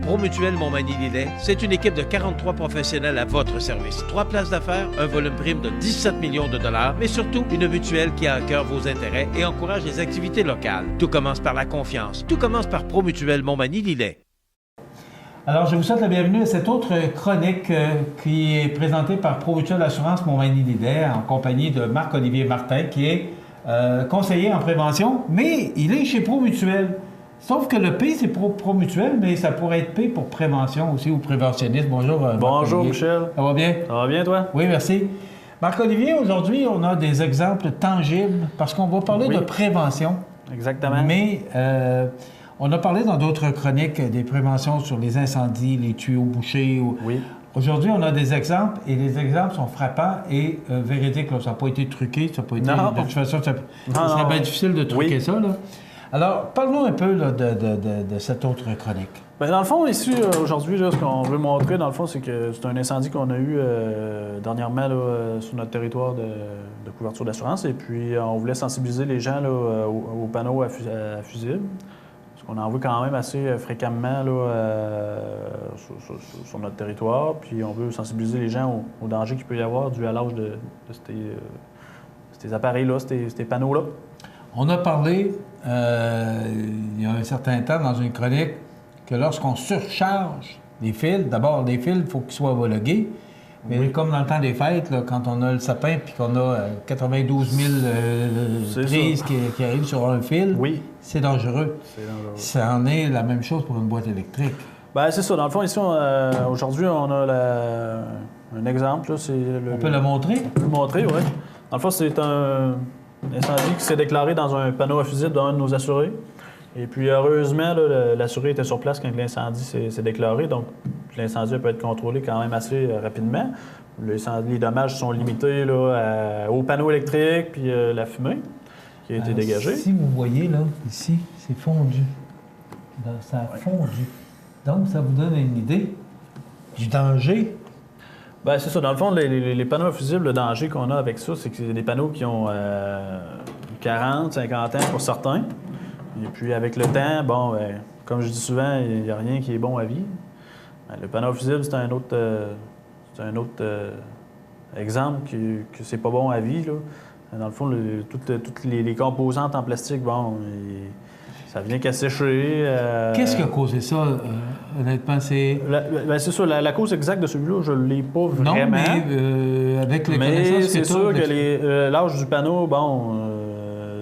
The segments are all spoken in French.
Promutuel Montmagny-Lillet, c'est une équipe de 43 professionnels à votre service. 3 places d'affaires, un volume prime de 17 millions de dollars, mais surtout une mutuelle qui a à cœur vos intérêts et encourage les activités locales. Tout commence par la confiance. Tout commence par Promutuel Montmagny-Lillet. Alors, je vous souhaite la bienvenue à cette autre chronique qui est présentée par Promutuel Assurance Montmagny-Lillet en compagnie de Marc-Olivier Martin, qui est conseiller en prévention, mais il est chez Promutuel. Sauf que le P, c'est Promutuel, mais ça pourrait être P pour prévention aussi ou préventionniste. Bonjour, Bonjour, Michel. Ça va bien? Ça va bien, toi? Oui, merci. Marc-Olivier, aujourd'hui, on a des exemples tangibles parce qu'on va parler de prévention. Exactement. Mais on a parlé dans d'autres chroniques des préventions sur les incendies, les tuyaux bouchés. Oui. Aujourd'hui, on a des exemples et les exemples sont frappants et véridiques. Là. Ça n'a pas été truqué, ça n'a pas été... Non. De toute façon, ça serait bien difficile de truquer ça. Là. Alors, parle-nous un peu là, de cette autre chronique. Bien, dans le fond, ici, aujourd'hui, là, ce qu'on veut montrer, dans le fond, c'est que c'est un incendie qu'on a eu dernièrement là, sur notre territoire de couverture d'assurance. Et puis, on voulait sensibiliser les gens là, aux panneaux à fusibles. Parce qu'on en voit quand même assez fréquemment là, sur notre territoire. Puis, on veut sensibiliser les gens aux dangers qu'il peut y avoir dû à l'âge de ces appareils-là, ces panneaux-là. On a parlé, il y a un certain temps, dans une chronique, que lorsqu'on surcharge les fils, d'abord, les fils, il faut qu'ils soient homologués. Mais comme dans le temps des fêtes, là, quand on a le sapin puis qu'on a 92 000 prises qui arrivent sur un fil, c'est dangereux. Ça en est la même chose pour une boîte électrique. Bien, c'est ça. Dans le fond, ici, aujourd'hui, on a un exemple. Là, on peut le montrer? On peut le montrer, oui. Dans le fond, c'est un incendie qui s'est déclaré dans un panneau à fusible d'un de nos assurés. Et puis, heureusement, l'assuré était sur place quand l'incendie s'est déclaré. Donc, l'incendie peut être contrôlé quand même assez rapidement. Les dommages sont limités là, au panneau électrique puis la fumée qui a été dégagée. Si vous voyez, là, ici, c'est fondu. Ça a fondu. Donc, ça vous donne une idée du danger. Bien, c'est ça. Dans le fond, les panneaux à fusibles, le danger qu'on a avec ça, c'est que c'est des panneaux qui ont 40, 50 ans pour certains. Et puis, avec le temps, bon, comme je dis souvent, il n'y a rien qui est bon à vie. Le panneau fusible, c'est un autre exemple que c'est pas bon à vie. Là. Dans le fond, toutes les composantes en plastique, bon, ça vient qu'à sécher. Qu'est-ce qui a causé ça, honnêtement? C'est ça. La cause exacte de celui-là, je ne l'ai pas vraiment. Non, mais avec les connaissances que c'est sûr que l'âge du panneau, bon...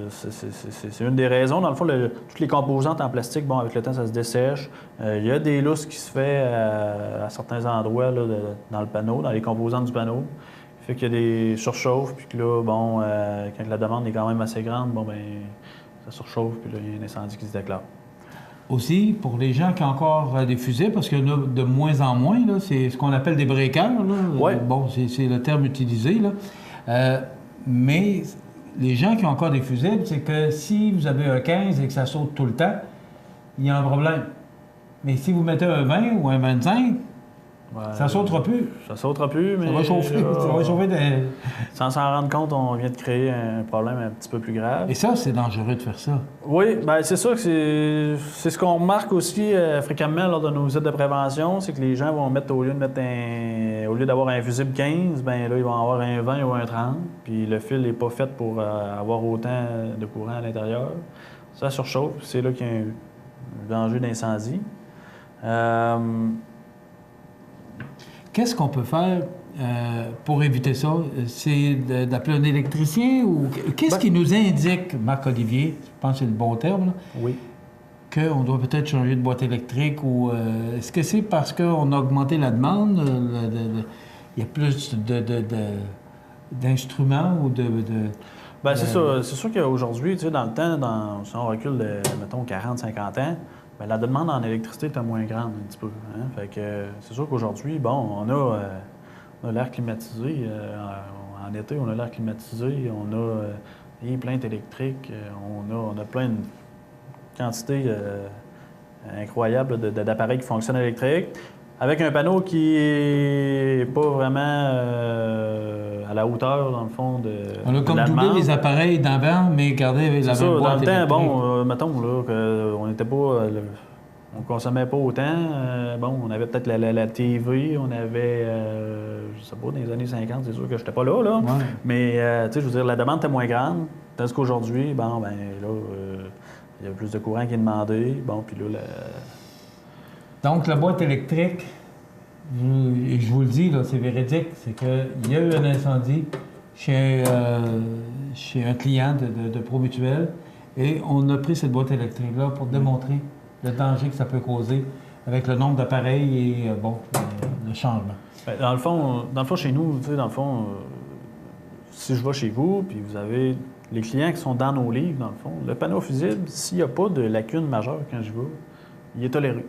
c'est une des raisons. Dans le fond, toutes les composantes en plastique, bon, avec le temps, ça se dessèche. Il y a des lousses qui se fait à certains endroits là, dans le panneau, dans les composantes du panneau. Fait qu'il y a des surchauffes, puis que là, bon, quand la demande est quand même assez grande, bon, ben ça surchauffe, puis là, il y a un incendie qui se déclare. Aussi, pour les gens qui ont encore des fusées, parce qu'il y en a de moins en moins, là, c'est ce qu'on appelle des breakers. Oui. Bon, c'est le terme utilisé, là. Mais... Les gens qui ont encore des fusibles, c'est que si vous avez un 15 et que ça saute tout le temps, il y a un problème. Mais si vous mettez un 20 ou un 25, ça ne sautera plus. Ça ne sautera plus, mais... Ça va chauffer. Ça va chauffer Sans s'en rendre compte, on vient de créer un problème un petit peu plus grave. Et ça, c'est dangereux de faire ça. Oui, bien c'est ça que c'est ce qu'on remarque aussi fréquemment lors de nos visites de prévention, c'est que les gens vont mettre, au lieu d'avoir un fusible 15, bien là, ils vont avoir un 20 ou un 30, puis le fil n'est pas fait pour avoir autant de courant à l'intérieur. Ça surchauffe, c'est là qu'il y a un danger d'incendie. Qu'est-ce qu'on peut faire pour éviter ça? C'est d'appeler un électricien ou... Qu'est-ce qui nous indique, Marc-Olivier, je pense que c'est le bon terme, là, oui, qu'on doit peut-être changer de boîte électrique ou... est-ce que c'est parce qu'on a augmenté la demande? Il y a plus d'instruments ou de... Bien, c'est ça. C'est sûr qu'aujourd'hui, tu sais, dans le temps, si on recule de, mettons, 40, 50 ans, bien, la demande en électricité est moins grande un petit peu. Hein? Fait que c'est sûr qu'aujourd'hui, bon, on a l'air climatisé. En été, on a l'air climatisé. On a des plaintes électriques. On a plein de quantités incroyables d'appareils qui fonctionnent électriques. Avec un panneau qui n'est pas vraiment à la hauteur, dans le fond, de on a comme doublé les appareils d'avant, mais gardé avec la même boîte électrique. Dans le temps, bon, mettons, là, qu'on n'était pas on consommait pas autant. On avait peut-être la TV, on avait, je sais pas, dans les années 50, c'est sûr que j'étais pas là. Ouais. Mais, tu sais, je veux dire, la demande était moins grande. Tandis qu'aujourd'hui, il y a plus de courant qui est demandé. Bon, puis là, Donc, la boîte électrique, je vous le dis, là, c'est véridique, c'est qu'il y a eu un incendie chez un client de Promutuel et on a pris cette boîte électrique-là pour démontrer le danger que ça peut causer avec le nombre d'appareils et, le changement. Dans le fond, chez nous, tu sais, si je vais chez vous, puis vous avez les clients qui sont dans nos livres, dans le fond, le panneau fusible, s'il n'y a pas de lacune majeure quand je vais, il est toléré.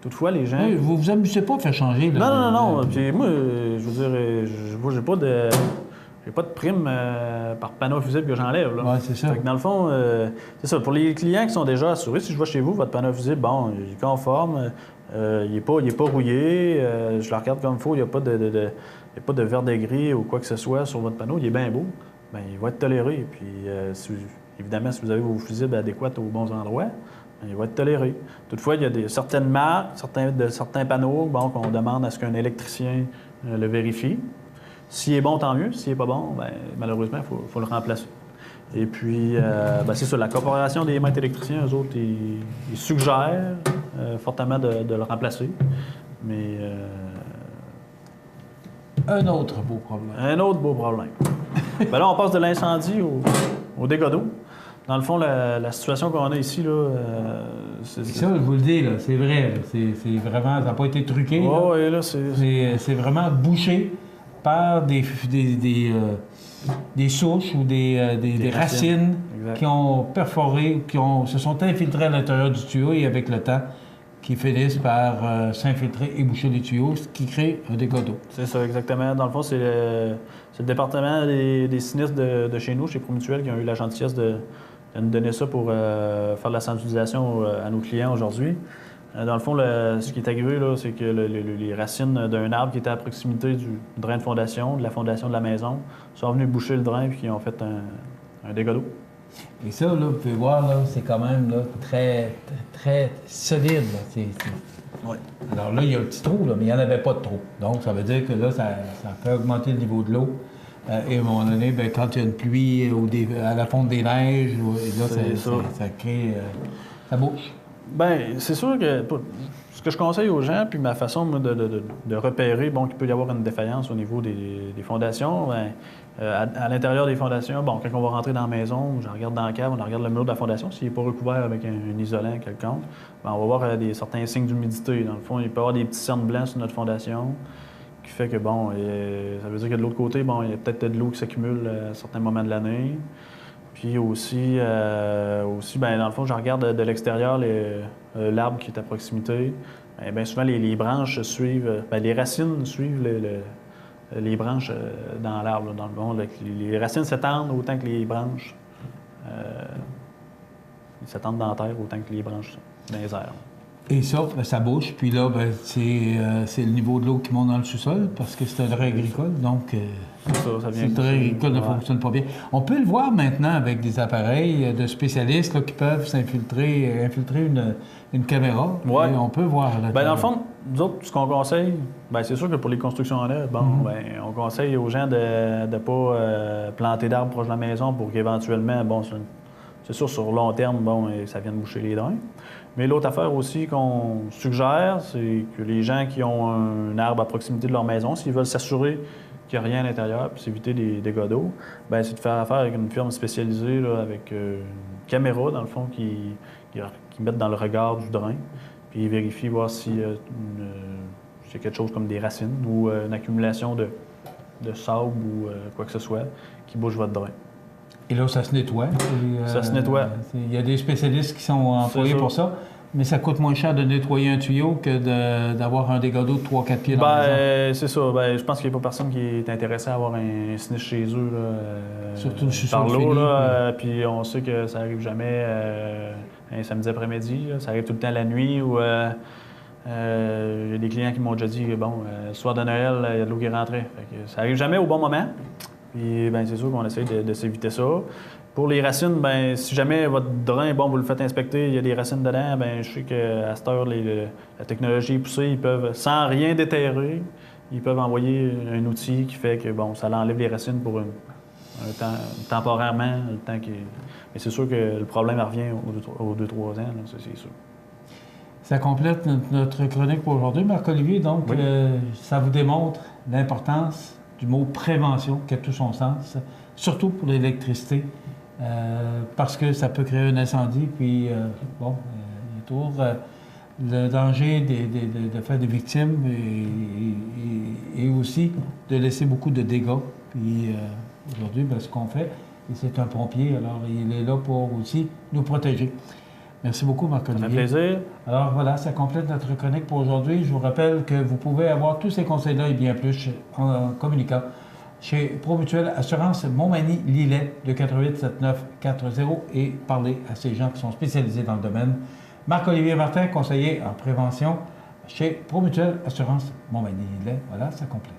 Toutefois, les gens... Oui, vous vous amusez pas à faire changer. Là, Non. Puis moi, je veux dire, j'ai pas de... J'ai pas de prime par panneau fusible que j'enlève. Oui, c'est ça. Fait que dans le fond, c'est ça. Pour les clients qui sont déjà assurés, si je vais chez vous, votre panneau fusible, bon, il est conforme, il est pas rouillé, je le regarde comme il faut, il n'y a pas de vert de gris ou quoi que ce soit sur votre panneau, il est bien beau, bien, il va être toléré. Puis, évidemment, si vous avez vos fusibles adéquats aux bons endroits, bien, il va être toléré. Toutefois, il y a certaines marques, certains panneaux qu'on demande à ce qu'un électricien le vérifie. S'il est bon, tant mieux. S'il n'est pas bon, bien, malheureusement, il faut le remplacer. Et puis, c'est ça, la Corporation des maîtres électriciens, eux autres, ils suggèrent fortement de le remplacer. Mais... Un autre beau problème. Un autre beau problème. Bien là, on passe de l'incendie au dégât d'eau. Dans le fond, la situation qu'on a ici, là, c'est ça, je vous le dis, là, c'est vrai. Là, c'est vraiment, ça n'a pas été truqué. Oh, là. et là, C'est vraiment bouché par des souches ou des racines qui ont perforé, se sont infiltrées à l'intérieur du tuyau et avec le temps, qui finissent par s'infiltrer et boucher les tuyaux, ce qui crée un dégât d'eau. C'est ça, exactement. Dans le fond, c'est le département des sinistres de chez nous, chez Promutuel, qui ont eu la gentillesse de nous donner ça pour faire de la sensibilisation à nos clients aujourd'hui. Dans le fond, ce qui est arrivé, là, c'est que les racines d'un arbre qui était à proximité du drain de la fondation de la maison, sont venues boucher le drain et qui ont fait un dégât d'eau. Et ça, là, vous pouvez voir, là, c'est quand même là, très, très solide. Là. Oui. Alors là, il y a un petit trou, là, mais il n'y en avait pas de trou. Donc, ça veut dire que là, ça fait augmenter le niveau de l'eau. Et à un moment donné, bien, quand il y a une pluie à la fonte des neiges, là, ça crée... ça bouche. Bien, c'est sûr que ce que je conseille aux gens, puis ma façon moi, de repérer qu'il peut y avoir une défaillance au niveau des fondations, bien, à l'intérieur des fondations, quand on va rentrer dans la maison, je regarde dans la cave, on regarde le mur de la fondation, s'il n'est pas recouvert avec un isolant quelconque, bien, on va voir certains signes d'humidité. Dans le fond, il peut y avoir des petits cernes blancs sur notre fondation, qui fait que, ça veut dire que de l'autre côté, il y a peut-être de l'eau qui s'accumule à certains moments de l'année. Puis aussi, dans le fond, je regarde de l'extérieur l'arbre qui est à proximité. Bien souvent, les branches suivent, les racines suivent les branches dans l'arbre. Dans le fond, les racines s'étendent autant que les branches s'étendent dans la terre autant que les branches dans les airs. Et ça bouche. Puis là, c'est le niveau de l'eau qui monte dans le sous-sol parce que c'est un drain agricole. Donc, si le drain agricole ne fonctionne pas bien. On peut le voir maintenant avec des appareils de spécialistes là, qui peuvent infiltrer une caméra. Ouais. Et on peut voir. Dans le fond, nous autres, ce qu'on conseille, c'est sûr que pour les constructions neuves, on conseille aux gens de ne pas planter d'arbres proche de la maison pour qu'éventuellement, c'est sûr, sur long terme, ça vienne boucher les drains. Mais l'autre affaire aussi qu'on suggère, c'est que les gens qui ont un arbre à proximité de leur maison, s'ils veulent s'assurer qu'il n'y a rien à l'intérieur, puis s'éviter des dégâts d'eau, c'est de faire affaire avec une firme spécialisée, là, avec une caméra, dans le fond, qui mettent dans le regard du drain, puis vérifie voir si c'est quelque chose comme des racines ou une accumulation de sable ou quoi que ce soit qui bouge votre drain. Et là, ça se nettoie. Ça se nettoie. Il y a des spécialistes qui sont employés pour ça. Mais ça coûte moins cher de nettoyer un tuyau que d'avoir un dégât d'eau de 3-4 pieds dans la maison. C'est ça. Je pense qu'il n'y a pas personne qui est intéressé à avoir un sinistre chez eux. Là, surtout le sous-sol par l'eau. fini. Puis on sait que ça n'arrive jamais un samedi après-midi. Ça arrive tout le temps la nuit. Ou il y a des clients qui m'ont déjà dit le soir de Noël, il y a de l'eau qui rentrait. Fait que ça n'arrive jamais au bon moment. Puis c'est sûr qu'on essaie de s'éviter ça. Pour les racines, ben si jamais votre drain, bon, vous le faites inspecter, il y a des racines dedans, ben je sais qu'à cette heure, la technologie est poussée, ils peuvent, sans rien déterrer, ils peuvent envoyer un outil qui fait que, bon, ça enlève les racines pour un temps, temporairement, le temps qui... Mais c'est sûr que le problème revient aux 2-3 ans, là, ça, c'est sûr. Ça complète notre chronique pour aujourd'hui. Marc-Olivier, donc, Oui. ça vous démontre l'importance du mot prévention qui a tout son sens, surtout pour l'électricité, parce que ça peut créer un incendie, puis, il y a toujours le danger de faire des victimes et aussi de laisser beaucoup de dégâts. Puis, aujourd'hui, ben, ce qu'on fait, et c'est un pompier, alors il est là pour aussi nous protéger. Merci beaucoup, Marc-Olivier. Ça fait plaisir. Alors voilà, ça complète notre chronique pour aujourd'hui. Je vous rappelle que vous pouvez avoir tous ces conseils-là et bien plus en communiquant chez Promutuelle Assurance Montmagny-Lillet de 88 79 40 et parler à ces gens qui sont spécialisés dans le domaine. Marc-Olivier Martin, conseiller en prévention chez Promutuelle Assurance Montmagny-Lillet. Voilà, ça complète.